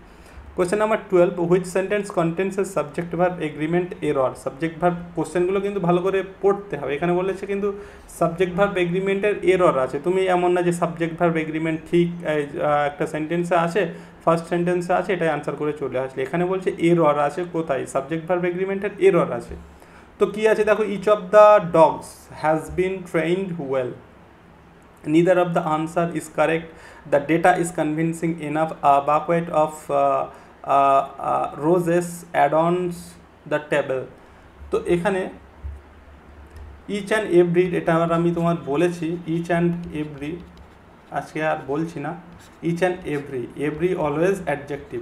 Question number 12, which sentence contents a subject verb agreement error. Subject verb কোশ্চেনগুলো কিন্তু ভালো করে পড়তে হবে। এখানে বলেছে কিন্তু সাবজেক্ট ভার্ব এগ্রিমেন্টের এরর আছে। তুমি এমন না যে সাবজেক্ট ভার্ব এগ্রিমেন্ট ঠিক একটা সেন্টেন্সে আছে, ফার্স্ট সেন্টেন্সে আছে, এটাই আনসার করে চলে আসলে। এখানে বলছে এরর আছে কোথায়, সাবজেক্ট ভার্ব এগ্রিমেন্টের এরর আছে। তো কী আছে দেখো, each of the dogs has been trained well. Neither of the answer is correct. The data is convincing enough. A bucket of roses adorns the table. তো এখানে ইচ অ্যান্ড এভরি, এটা আমি তোমার বলেছি, ইচ অ্যান্ড এভরি আজকে আর বলছি না। Each and every always adjective,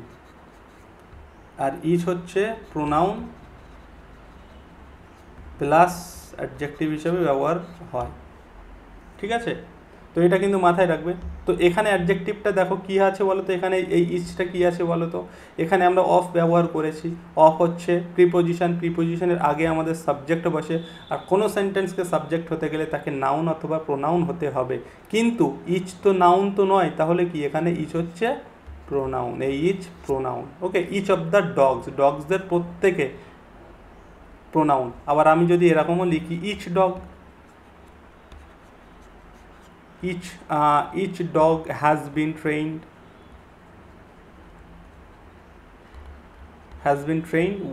আর ইচ হচ্ছে প্রোনাউন প্লাস অ্যাডজেক্টিভ হিসেবে ব্যবহার হয়। ঠিক আছে, তো এটা কিন্তু মাথায় রাখবে। তো এখানে অ্যাডজেক্টিভটা দেখো কী আছে বলো তো, এখানে এই ইচটা কী আছে বলো তো। এখানে আমরা অফ ব্যবহার করেছি। অফ হচ্ছে প্রিপোজিশনের আগে আমাদের সাবজেক্ট বসে, আর কোনো সেন্টেন্সকে সাবজেক্ট হতে গেলে তাকে নাউন অথবা প্রোনাউন হতে হবে। কিন্তু ইচ তো নাউন তো নয়, তাহলে কি এখানে ইচ হচ্ছে প্রোনাউন, এই each pronoun. Okay, each of the ডগসদের প্রত্যেকে প্রোনাউন। আবার আমি যদি এরকমও লিখি, each dog, each dog has been trained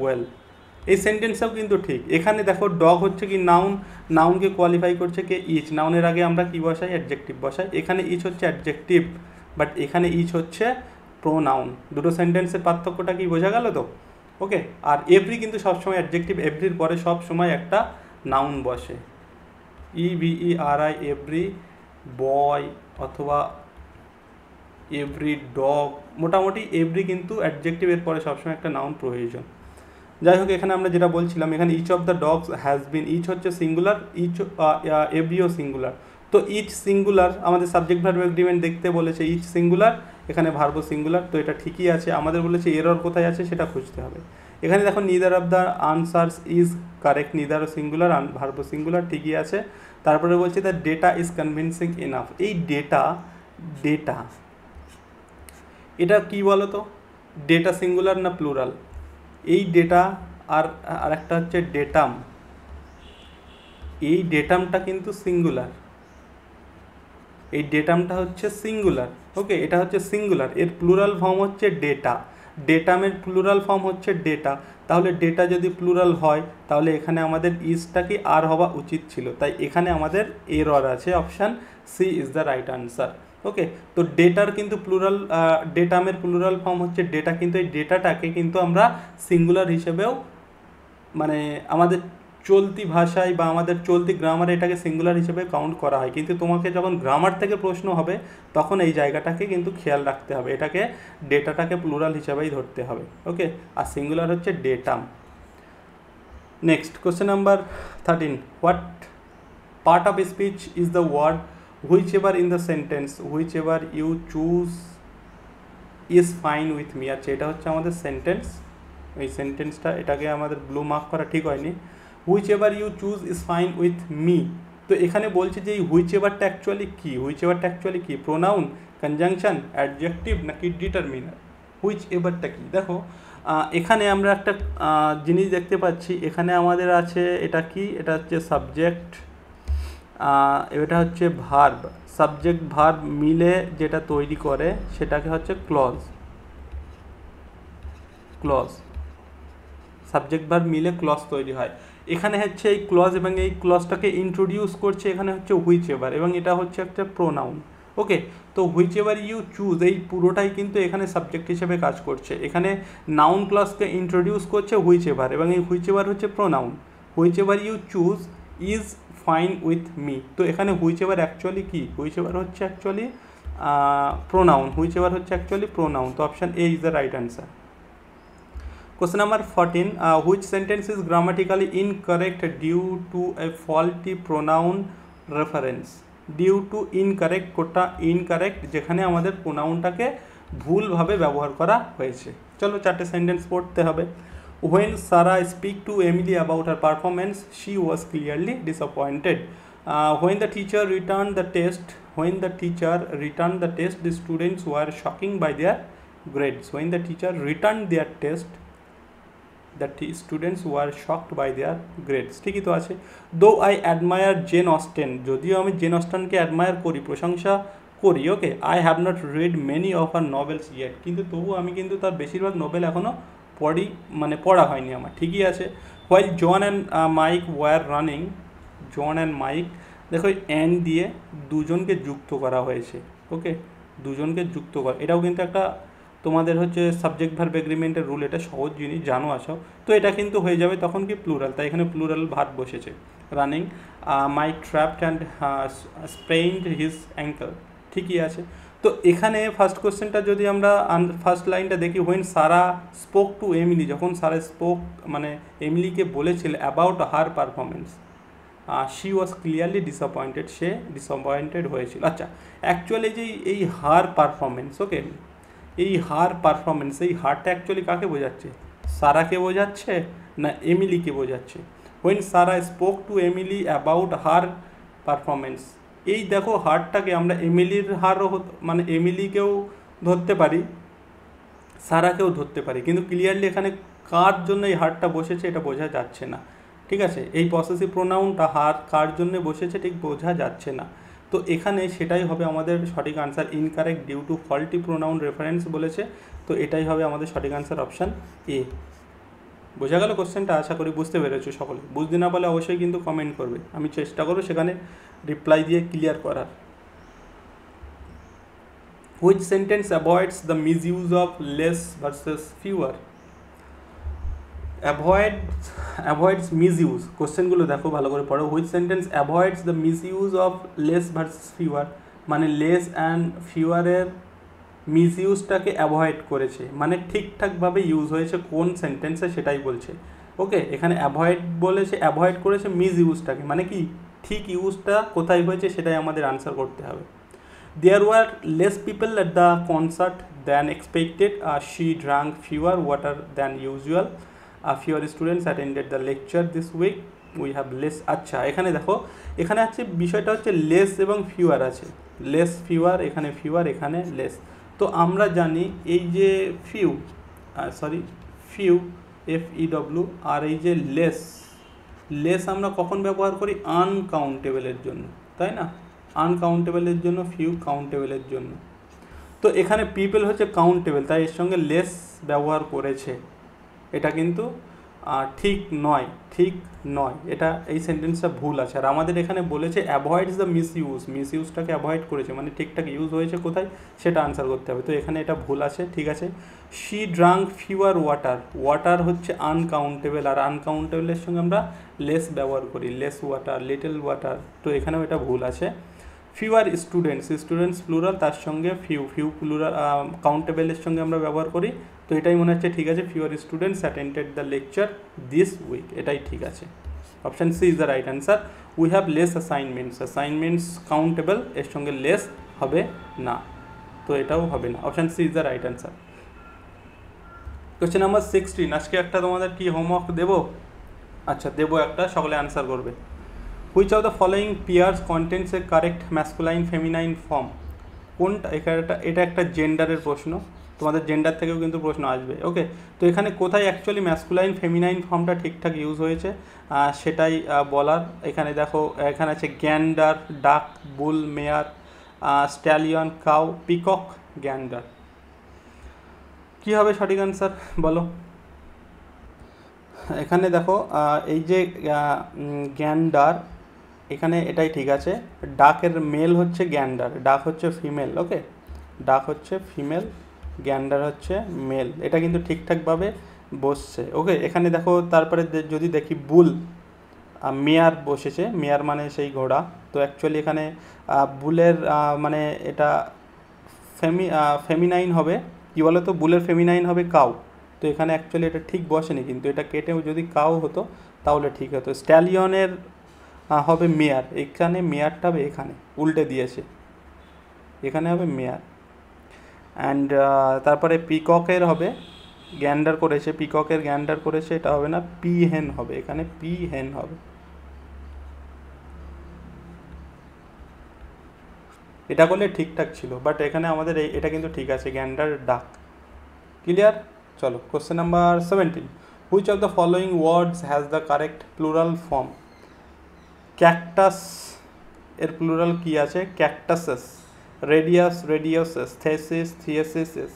well, এই সেন্টেন্সটাও কিন্তু ঠিক। এখানে দেখো ডগ হচ্ছে কি নাউনকে কোয়ালিফাই করছে কে, ইচ। নাউনের আগে আমরা কি বসাই, অ্যাডজেক্টিভ বসাই। এখানে ইচ হচ্ছে অ্যাডজেক্টিভ, বাট এখানে ইচ হচ্ছে প্রোনাউন। দুটো সেন্টেন্সের পার্থক্যটা কি বোঝা গেল তো? ওকে, আর এভরি কিন্তু সবসময় অ্যাডজেক্টিভ, এভরির পরে সব সময় একটা নাউন বসে, EVERI, এভরি বয় অথবা এভরি ডগ, মোটামুটি এভরি কিন্তু অ্যাডজেক্টিভের পরে সবসময় একটা নাউন প্রয়োজন। যাই হোক, এখানে আমরা যেটা বলছিলাম, এখানে each of the dogs has been, each হচ্ছে সিঙ্গুলার, ইচ এভরিও সিঙ্গুলার। তো ইচ সিঙ্গুলার, আমাদের সাবজেক্ট ভার্ব এগ্রিমেন্ট দেখতে বলেছে ইচ সিঙ্গুলার, এখানে ভার্ব সিঙ্গুলার, তো এটা ঠিকই আছে। আমাদের বলেছে এরর কোথায় আছে সেটা খুঁজতে হবে। এখানে দেখো neither of the answers is correct, নিদারও সিঙ্গুলার, ভার্ব সিঙ্গুলার, ঠিকই আছে। তারপরে বলছে the data is convincing enough. এই ডেটা এটা কি বলো তো, ডেটা সিঙ্গুলার না প্লুরাল? এই ডেটা আর একটা হচ্ছে ডেটাম, এই ডেটামটা কিন্তু সিঙ্গুলার, এই ডেটামটা হচ্ছে সিঙ্গুলার। ওকে, এটা হচ্ছে সিঙ্গুলার, এর প্লুরাল ফর্ম হচ্ছে ডেটা, ডেটামের প্লুরাল ফর্ম হচ্ছে ডেটা। তাহলে ডেটা যদি প্লুরাল হয় তাহলে এখানে আমাদের ইজটা কি আর হওয়া উচিত ছিল, তাই এখানে আমাদের এরর আছে। Option C is the right answer. Okay, তো ডেটার কিন্তু প্লুরাল, ডেটামের প্লুরাল ফর্ম হচ্ছে ডেটা, কিন্তু এই ডেটাটাকে কিন্তু আমরা সিঙ্গুলার হিসেবেও মানে আমাদের চলতি ভাষায় বা আমাদের চলতি গ্রামারে এটাকে সিঙ্গুলার হিসেবে কাউন্ট করা হয়, কিন্তু তোমাকে যখন গ্রামার থেকে প্রশ্ন হবে তখন এই জায়গাটাকে কিন্তু খেয়াল রাখতে হবে, এটাকে ডেটাটাকে প্লুরাল হিসেবেই ধরতে হবে। ওকে, আর সিঙ্গুলার হচ্ছে datum. Next question number 13, what part of speech is the word whichever in the sentence whichever you choose is fine with me. আচ্ছা, এটা হচ্ছে আমাদের সেন্টেন্স, এই সেন্টেন্সটা এটাকে আমাদের ব্লু মার্ক করা ঠিক হয়নি। Whichever you choose is fine with me, তো এখানে বলছে যে এই হুইচ এভারটা অ্যাকচুয়ালি কী, হুইচ এভারটা অ্যাকচুয়ালি কী, প্রোনাউন, কনজাংশন, অ্যাডজেক্টিভ নাকি ডিটারমিনার, হুইচ এভারটা কী। দেখো এখানে আমরা একটা জিনিস দেখতে পাচ্ছি, এখানে আমাদের আছে এটা কি, এটা হচ্ছে সাবজেক্ট, এটা হচ্ছে ভার্ব, সাবজেক্ট ভার্ব মিলে যেটা তৈরি করে সেটাকে হচ্ছে ক্লজ, ক্লজ, সাবজেক্ট ভার্ব মিলে ক্লজ তৈরি হয়। এখানে হচ্ছে এই ক্লজ এবং এই ক্লজটাকে ইন্ট্রোডিউস করছে এখানে হচ্ছে হুইচ এভার, এবং এটা হচ্ছে একটা প্রোনাউন। ওকে, তো হুইচ এভার ইউ চুজ এই পুরোটাই কিন্তু এখানে সাবজেক্ট হিসেবে কাজ করছে, এখানে নাউন ক্লজকে ইন্ট্রোডিউস করছে হুইচ এভার, এবং এই হুইচ এভার হচ্ছে pronoun. Whichever you choose is fine with me, তো এখানে হুইচ এভার অ্যাকচুয়ালি কী, হুইচ এভার হচ্ছে অ্যাকচুয়ালি প্রোনাউন, হুইচ এভার হচ্ছে অ্যাকচুয়ালি প্রোনাউন, তো option A is the right answer. Question number 14, which sentence is grammatically incorrect due to a faulty pronoun reference? Due to incorrect, কোটা incorrect যেখানে আমাদের প্রোনাউনটাকে ভুলভাবে ব্যবহার করা হয়েছে। চলো চারটে সেন্টেন্স পড়তে হবে। When Sarah speak to Emily about her performance, she was clearly disappointed. When the teacher returned the test, the students were shocking by their grades. When the teacher returned their test, the students were shocked by their grades. ঠিকই তো আছে। Though I admire Jane Austen, যদিও আমি gen অস্টেনকে admire করি, প্রশংসা করি, ওকে, I have not read many of her novels yet, কিন্তু তবু আমি কিন্তু তার বেশিরভাগ নোবেল এখনও পড়া হয়নি আমার, ঠিকই আছে। While John and Mike were running, John and Mike, দেখো অ্যান্ড দিয়ে দুজনকে যুক্ত করা হয়েছে, ওকে, দুজনকে যুক্ত করা, এটাও কিন্তু একটা তোমাদের হচ্ছে সাবজেক্ট ভার্ব এগ্রিমেন্টের রুল, এটা সহজ জিনিস জানো আসো, তো এটা কিন্তু হয়ে যাবে তখন কি প্লুরাল, তাই এখানে প্লুরাল ভার্ব বসেছে। Running, Mike tripped and sprained his ankle, ঠিকই আছে। তো এখানে ফার্স্ট কোশ্চেনটা যদি আমরা ফার্স্ট লাইনটা দেখি, when Sara spoke to Emily, যখন সারা স্পোক মানে এমিলিকে বলেছিল about her performance, she was clearly disappointed, সে ডিসঅ্যাপয়েন্টেড হয়েছিল। আচ্ছা, অ্যাকচুয়ালি যে এই হার পারফরমেন্স, ওকে, এই হার পারফরমেন্স, এই হারটা অ্যাকচুয়ালি কাকে বোঝাচ্ছে, সারাকে বোঝাচ্ছে না এমিলিকে বোঝাচ্ছে? When Sara spoke to Emily about her performance, এই দেখো হারটাকে আমরা এমিলির হারও মানে এমিলিকেও ধরতে পারি, সারাকেও ধরতে পারি, কিন্তু ক্লিয়ারলি এখানে কার জন্য এই হারটা বসেছে এটা বোঝা যাচ্ছে না, ঠিক আছে। এই পসেসিভ প্রোনাউনটা হার কার জন্য বসেছে ঠিক বোঝা যাচ্ছে না, তো এখানে সেটাই হবে আমাদের সঠিক answer. Incorrect due to faulty pronoun reference বলেছে, তো এটাই হবে আমাদের সঠিক আনসার, অপশান এ। বোঝা গেল কোশ্চেনটা? আশা করি বুঝতে পেরেছো সকলে। বুঝতে না পারলে অবশ্যই কিন্তু কমেন্ট করবে, আমি চেষ্টা করবো সেখানে রিপ্লাই দিয়ে ক্লিয়ার করার। Which sentence avoids the misuse of less versus fewer? Avoids misuse, কোশ্চেনগুলো দেখো ভালো করে পড়ো। Which sentence avoids the misuse of less versus fewer, মানে লেস অ্যান্ড ফিউয়ারের মিসইউজটাকে অ্যাভয়েড করেছে, মানে ঠিকঠাকভাবে ইউজ হয়েছে কোন সেন্টেন্সে সেটাই বলছে। ওকে, এখানে অ্যাভয়েড বলেছে, অ্যাভয়েড করেছে মিসইউজটাকে, মানে কি ঠিক ইউজটা কোথায় হয়েছে সেটাই আমাদের আনসার করতে হবে। There were less people at the concert than expected. She drank fewer water than usual. Fewer students attended the lecture this week. We have less. আচ্ছা, এখানে দেখো, এখানে হচ্ছে বিষয়টা হচ্ছে লেস এবং ফিউয়ার আছে, লেস ফিউয়ার, এখানে ফিউয়ার, এখানে লেস। তো আমরা জানি এই যে ফিউ FEW, আর এই যে লেস আমরা কখন ব্যবহার করি? আনকাউন্টেবলের জন্য, তাই না? আনকাউন্টেবলের জন্য, ফিউ কাউন্টেবলের জন্য। তো এখানে পিপল হচ্ছে কাউন্টেবল, তাই এর সঙ্গে লেস ব্যবহার করেছে, এটা কিন্তু ঠিক নয়, ঠিক নয়, এটা এই সেন্টেন্সটা ভুল আছে। আর আমাদের এখানে বলেছে অ্যাভয়েডস দ্য মিসইউজটাকে অ্যাভয়েড করেছে, মানে ঠিকঠাক ইউজ হয়েছে কোথায় সেটা আনসার করতে হবে। তো এখানে এটা ভুল আছে, ঠিক আছে। শি ড্রাঙ্ক ফিওয়ার ওয়াটার হচ্ছে আনকাউন্টেবল, আর আনকাউন্টেবলের সঙ্গে আমরা লেস ব্যবহার করি, লেস ওয়াটার, লিটল ওয়াটার, তো এখানেও এটা ভুল আছে। ফিওয়ার স্টুডেন্টস প্লুরাল, তার সঙ্গে ফিউ প্লুরাল, কাউন্টেবলের সঙ্গে আমরা ব্যবহার করি, তো এটাই মনে হচ্ছে ঠিক আছে। Fewer students attended the lecture this week, এটাই ঠিক আছে। Option C is the right answer. We have less assignments countable, এর সঙ্গে লেস হবে না, তো এটাও হবে না। Option C is the right answer. Question number 16, আজকে একটা তোমাদের কি হোমওয়ার্ক দেবো? আচ্ছা দেবো একটা, সকলে অ্যান্সার করবে। Which of the following pairs contents A correct masculine feminine form? কোনটা, এটা একটা জেন্ডারের প্রশ্ন, তোমাদের জেন্ডার থেকেও কিন্তু প্রশ্ন আসবে, ওকে। তো এখানে কোথায় অ্যাকচুয়ালি ম্যাসকুলাইন ফেমিনাইন ফর্মটা ঠিকঠাক ইউজ হয়েছে সেটাই বলার। এখানে দেখো, এখানে আছে গ্যান্ডার, ডাক, বুল, মেয়ার, স্ট্যালিয়ন, কাউ, পিকক, গ্যান্ডার। কী হবে সঠিক অ্যান্সার বলো? এখানে দেখো এই যে গ্যান্ডার, এখানে এটাই ঠিক আছে। ডাকের মেল হচ্ছে গ্যান্ডার, ডাক হচ্ছে ফিমেল, ওকে, ডাক হচ্ছে ফিমেল, গ্যান্ডার হচ্ছে মেল, এটা কিন্তু ঠিকঠাকভাবে বসছে, ওকে। এখানে দেখো তারপরে যদি দেখি বুল, মেয়ার বসেছে, মেয়ার মানে সেই ঘোড়া, তো অ্যাকচুয়ালি এখানে বুলের মানে এটা ফেমিনাইন হবে, কী বলো তো, বুলের ফেমিনাইন হবে কাউ, তো এখানে অ্যাকচুয়ালি এটা ঠিক বসেনি, কিন্তু এটা কেটে যদি কাউ হতো তাহলে ঠিক হতো। স্ট্যালিয়নের হবে মেয়ার, এখানে মেয়ারটা হবে এখানে উল্টে দিয়েছে, এখানে হবে মেয়ার। অ্যান্ড তারপরে পিককের হবে গ্যান্ডার করেছে, পিককের গ্যান্ডার করেছে, এটা হবে না, পি হেন হবে, এখানে পি হেন হবে। এটা করলে ঠিকঠাক ছিল, বাট এখানে আমাদের এটা কিন্তু ঠিক আছে, গ্যান্ডার ডাক। ক্লিয়ার? চলো question number 17, which of the following words has the correct plural form? Cactus এর প্লুরাল কি আছে? ক্যাকটাসেস, রেডিয়াসেস, থিয়েসিস,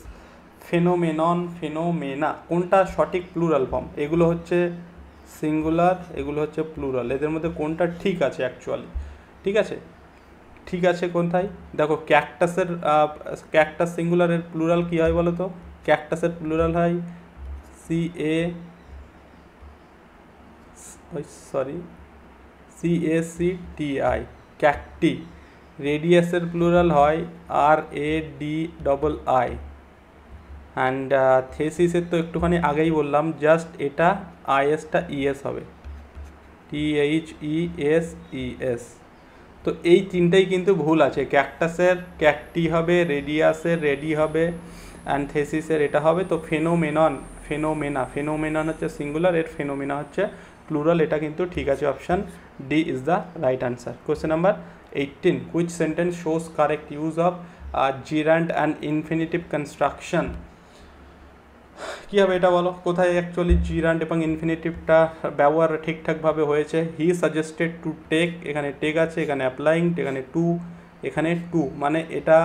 ফেনোমেনন, ফেনোমেনা, কোনটা সঠিক প্লুরাল ফর্ম? এগুলো হচ্ছে সিঙ্গুলার, এগুলো হচ্ছে প্লুরাল, এদের মধ্যে কোনটা ঠিক আছে অ্যাকচুয়ালি? ঠিক আছে, ঠিক আছে কোনটায়? দেখো ক্যাকটাস সিঙ্গুলারের প্লুরাল কী হয় বলো তো? ক্যাকটাসের প্লুরাল হয় CACTI, ক্যাকটি। রেডিয়াসের প্লুরাল হয় RADII। অ্যান্ড থেসিসের তো একটুখানি আগেই বললাম, জাস্ট এটা আইএসটা ইএস হবে, THESES। তো এই তিনটেই কিন্তু ভুল আছে, ক্যাকটাসের ক্যাকটি হবে, রেডিয়াসের রেডি হবে, অ্যান্ড থেসিসের এটা হবে। তো ফেনোমেনন হচ্ছে সিঙ্গুলার, এর ফেনোমেনা হচ্ছে প্লুরাল, এটা কিন্তু ঠিক আছে। Option D is the right answer. Question number 18, which sentence shows correct use of gerund and infinitive construction? কী হবে এটা বলো, কোথায় অ্যাকচুয়ালি জিরান্ড এবং ইনফিনিটিভটা ব্যবহার ঠিকঠাকভাবে হয়েছে? হি সাজেস্টেড টু টেক, এখানে টেক আছে, এখানে অ্যাপ্লাইং, এখানে টু, মানে এটা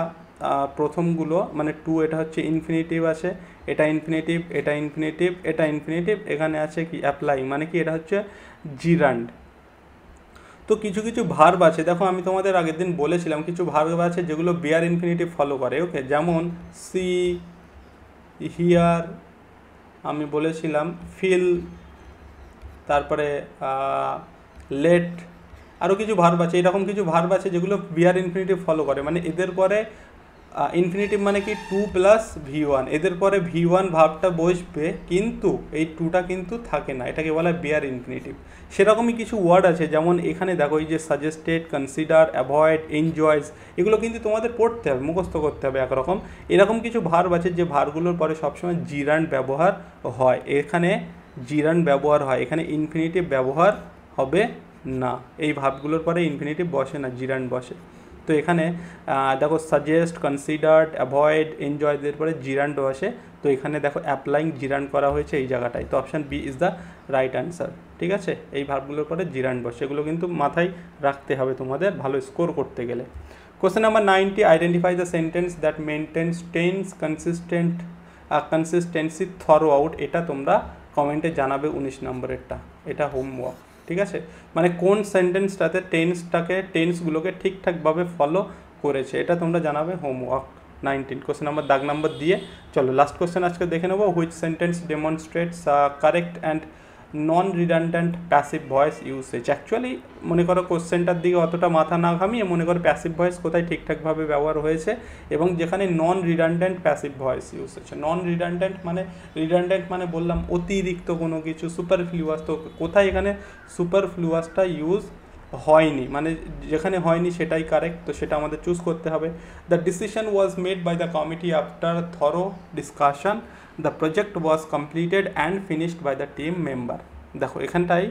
প্রথমগুলো মানে টু, এটা হচ্ছে ইনফিনিটিভ আছে, এটা ইনফিনিটিভ, এটা ইনফিনিটিভ, এটা ইনফিনিটিভ, এখানে আছে কি অ্যাপ্লাইং, মানে কি এটা হচ্ছে জিরান্ড। তো কিছু কিছু ভার্ব আছে, দেখো আমি তোমাদের আগের দিন বলেছিলাম কিছু ভার্ব আছে যেগুলো বিয়ার ইনফিনিটিভ ফলো করে, ওকে, যেমন সি, হিয়ার, আমি বলেছিলাম ফিল, তারপরে লেট, আরও কিছু ভার্ব আছে, এরকম কিছু ভার্ব আছে যেগুলো বিয়ার ইনফিনিটিভ ফলো করে, মানে এদের পরে ইনফিনিটিভ মানে কি 2 + V1, এদের পরে V1 ভার্বটা বসবে, কিন্তু এই টুটা কিন্তু থাকে না, এটাকে বলা হয় বিয়ার ইনফিনিটিভ। সেরকমই কিছু ওয়ার্ড আছে, যেমন এখানে দেখো এই যে সাজেস্টেড, কনসিডার, অ্যাভয়েড, এনজয়স, এগুলো কিন্তু তোমাদের পড়তে হবে, মুখস্থ করতে হবে একরকম। এরকম কিছু ভার্ব আছে যে ভার্বগুলোর পরে সবসময় জিরান্ড ব্যবহার হয়, এখানে জিরান্ড ব্যবহার হয়, এখানে ইনফিনিটিভ ব্যবহার হবে না, এই ভার্বগুলোর পরে ইনফিনিটিভ বসে না, জিরান্ড বসে। তো এখানে দেখো সাজেস্ট, কনসিডার্ড, অ্যাভয়েড, এনজয়, এর পরে জিরান্ড বসে, তো এখানে দেখো অ্যাপ্লাইং জিরান্ড করা হয়েছে এই জায়গাটায়, তো option B is the right answer. ঠিক আছে, এই ভার্বগুলোর পরে জিরান্ড বসে, এগুলো কিন্তু মাথায় রাখতে হবে তোমাদের ভালো স্কোর করতে গেলে। Question number 90, identify the sentence that maintains tense consistency throughout, এটা তোমরা কমেন্টে জানাবে 19 নম্বরেরটা, এটা হোমওয়ার্ক, ঠিক আছে? মানে কোন সেন্টেন্সটাতে টেন্সগুলোকে ঠিকঠাকভাবে ফলো করেছে, এটা তোমরা জানাবে হোমওয়ার্ক 19। কোশ্চেন নাম্বার দাগ নাম্বার দিয়ে চলো লাস্ট কোশ্চেন আজকে দেখে নেবো। Which sentence demonstrates correct and non redundant passive voice usage. Actually মনে করো কোশ্চেনটার দিকে অতটা মাথা না ঘামিয়ে মনে করো প্যাসিভ ভয়েস কোথায় ঠিকঠাকভাবে ব্যবহার হয়েছে এবং যেখানে নন রিডান্ডেন্ট প্যাসিভ ভয়েস ইউজ হয়েছে। নন রিডান্ডেন্ট মানে বললাম অতিরিক্ত কোনো কিছু, সুপারফ্লুয়াস, তো কোথায় এখানে সুপারফ্লুয়াসটা ইউজ হয়নি, মানে যেখানে হয়নি সেটাই কারেক্ট, তো সেটা আমাদের চুজ করতে হবে। The decision was made by the committee after thorough discussion, the project was completed and finished by the team member. দেখো এখানটাই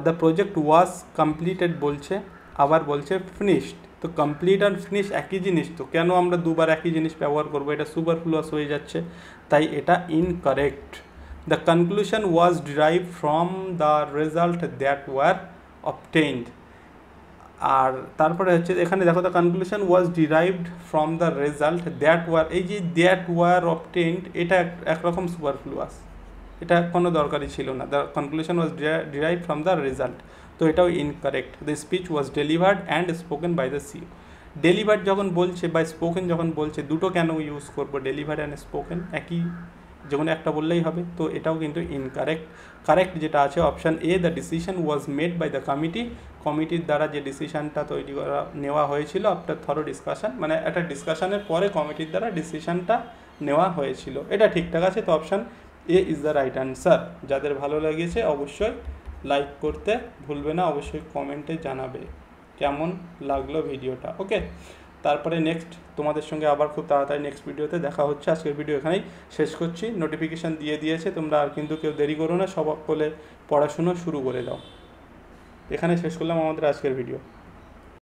দ্য প্রজেক্ট ওয়াজ কমপ্লিটেড বলছে, আবার বলছে ফিনিশড, তো কমপ্লিট আর ফিনিশ একই জিনিস, তো কেন আমরা দুবার একই জিনিস ব্যবহার করবো, এটা সুপারফ্লুয়াস হয়ে যাচ্ছে, তাই এটা incorrect. The conclusion was derive from the result that were obtained, আর তারপরে হচ্ছে এখানে দেখো the conclusion was derived from the result that were, এই যে দ্যাট ওয়ার অবটেইনড এটা একরকম সুপারফ্লুয়াস, এটা কোনো দরকারই ছিল না। The conclusion was derive from the result, তো এটাও incorrect. The speech was delivered and spoken by the CEO. Delivered যখন বলছে বা স্পোকেন যখন বলছে, দুটো কেন ইউজ করবো, ডেলিভার্ড অ্যান্ড স্পোকেন একই, যে কোনো একটা বললেই হবে, তো এটাও কিন্তু ইনকারেক্ট। কারেক্ট যেটা আছে option A, the decision was made by the কমিটির দ্বারা যে ডিসিশানটা তৈরি করা নেওয়া হয়েছিল আফটার থরো ডিসকাশন, মানে একটা ডিসকাশনের পরে কমিটির দ্বারা ডিসিশানটা নেওয়া হয়েছিল, এটা ঠিকঠাক আছে, তো option A is the right answer. যাদের ভালো লেগেছে অবশ্যই লাইক করতে ভুলবে না, অবশ্যই কমেন্টে জানাবে কেমন লাগলো ভিডিওটা, ওকে? তারপরে নেক্সট তোমাদের সঙ্গে আবার খুব তাড়াতাড়ি নেক্সট ভিডিওতে দেখা হচ্ছে। আজকের ভিডিও এখানেই শেষ করছি। নোটিফিকেশান দিয়ে দিয়েছে, তোমরা আর কিন্তু কেউ দেরি করো না, সব বলে পড়াশুনো শুরু করে দাও। এখানে শেষ করলাম আমাদের আজকের ভিডিও।